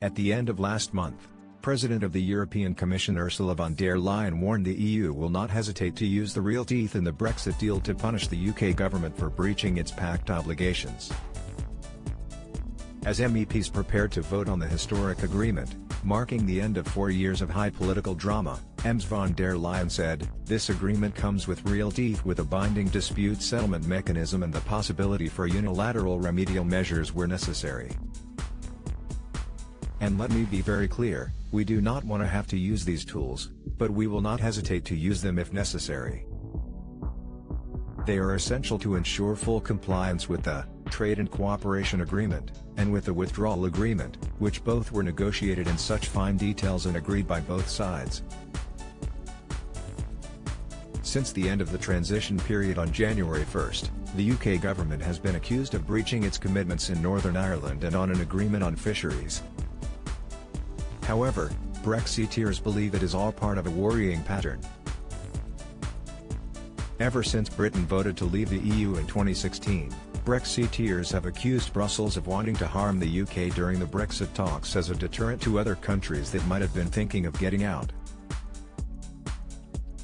At the end of last month, President of the European Commission Ursula von der Leyen warned the EU will not hesitate to use the real teeth in the Brexit deal to punish the UK government for breaching its pact obligations. As MEPs prepared to vote on the historic agreement, marking the end of 4 years of high political drama, Ms von der Leyen said, "This agreement comes with real teeth, with a binding dispute settlement mechanism and the possibility for unilateral remedial measures where necessary. And let me be very clear, we do not want to have to use these tools, but we will not hesitate to use them if necessary. They are essential to ensure full compliance with the Trade and Cooperation Agreement, and with the Withdrawal Agreement, which both were negotiated in such fine details and agreed by both sides." Since the end of the transition period on January 1, the UK government has been accused of breaching its commitments in Northern Ireland and on an agreement on fisheries. However, Brexiteers believe it is all part of a worrying pattern. Ever since Britain voted to leave the EU in 2016, Brexiteers have accused Brussels of wanting to harm the UK during the Brexit talks as a deterrent to other countries that might have been thinking of getting out.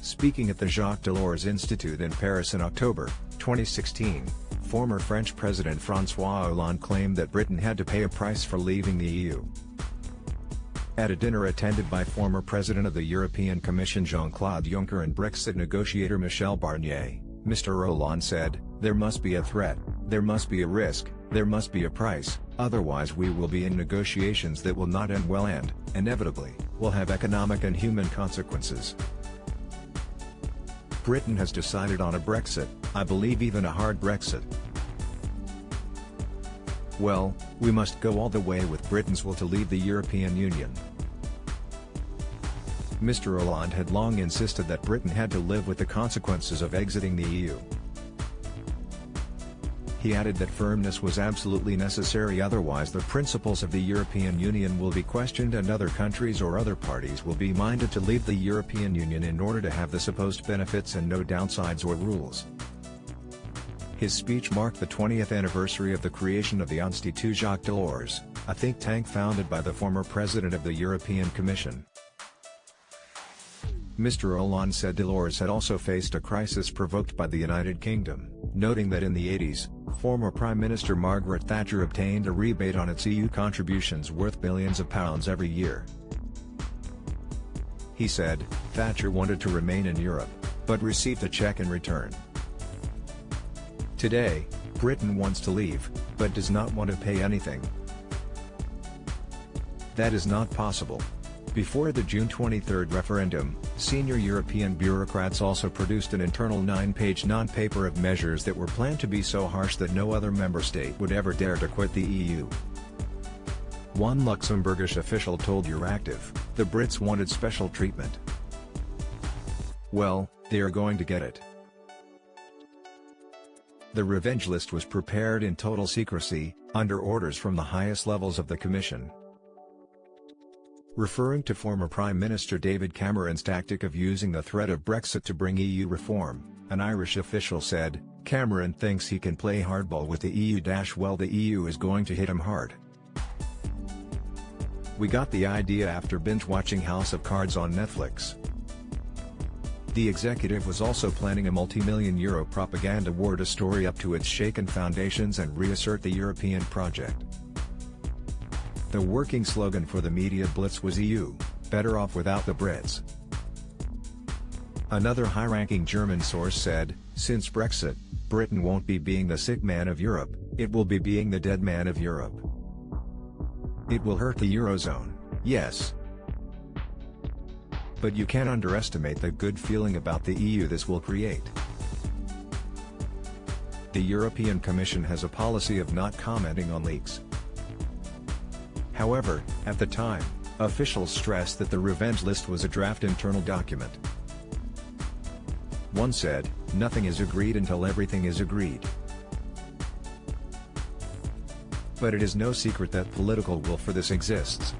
Speaking at the Jacques Delors Institute in Paris in October 2016, former French President François Hollande claimed that Britain had to pay a price for leaving the EU. At a dinner attended by former President of the European Commission Jean-Claude Juncker and Brexit negotiator Michel Barnier, Mr. Hollande said, "There must be a threat, there must be a risk, there must be a price, otherwise we will be in negotiations that will not end well and, inevitably, will have economic and human consequences. Britain has decided on a Brexit, I believe even a hard Brexit. Well, we must go all the way with Britain's will to leave the European Union." Mr. Hollande had long insisted that Britain had to live with the consequences of exiting the EU. He added that firmness was absolutely necessary, otherwise the principles of the European Union will be questioned and other countries or other parties will be minded to leave the European Union in order to have the supposed benefits and no downsides or rules. His speech marked the 20th anniversary of the creation of the Institut Jacques Delors, a think tank founded by the former president of the European Commission. Mr. Hollande said Delors had also faced a crisis provoked by the United Kingdom, noting that in the 80s, former Prime Minister Margaret Thatcher obtained a rebate on its EU contributions worth billions of pounds every year. He said, "Thatcher wanted to remain in Europe, but received a check in return. Today, Britain wants to leave, but does not want to pay anything. That is not possible." Before the June 23 referendum, senior European bureaucrats also produced an internal 9-page non-paper of measures that were planned to be so harsh that no other member state would ever dare to quit the EU. One Luxembourgish official told Euractiv, "The Brits wanted special treatment. Well, they are going to get it." The revenge list was prepared in total secrecy, under orders from the highest levels of the Commission. Referring to former Prime Minister David Cameron's tactic of using the threat of Brexit to bring EU reform, an Irish official said, "Cameron thinks he can play hardball with the EU. Well, the EU is going to hit him hard. We got the idea after binge-watching House of Cards on Netflix." The executive was also planning a multi-million euro propaganda war to story up to its shaken foundations and reassert the European project. The working slogan for the media blitz was "EU, better off without the Brits." Another high-ranking German source said, "Since Brexit, Britain won't be being the sick man of Europe, it will be being the dead man of Europe. It will hurt the Eurozone, yes. But you can't underestimate the good feeling about the EU this will create." The European Commission has a policy of not commenting on leaks. However, at the time, officials stressed that the revenge list was a draft internal document. One said, "Nothing is agreed until everything is agreed." But it is no secret that political will for this exists.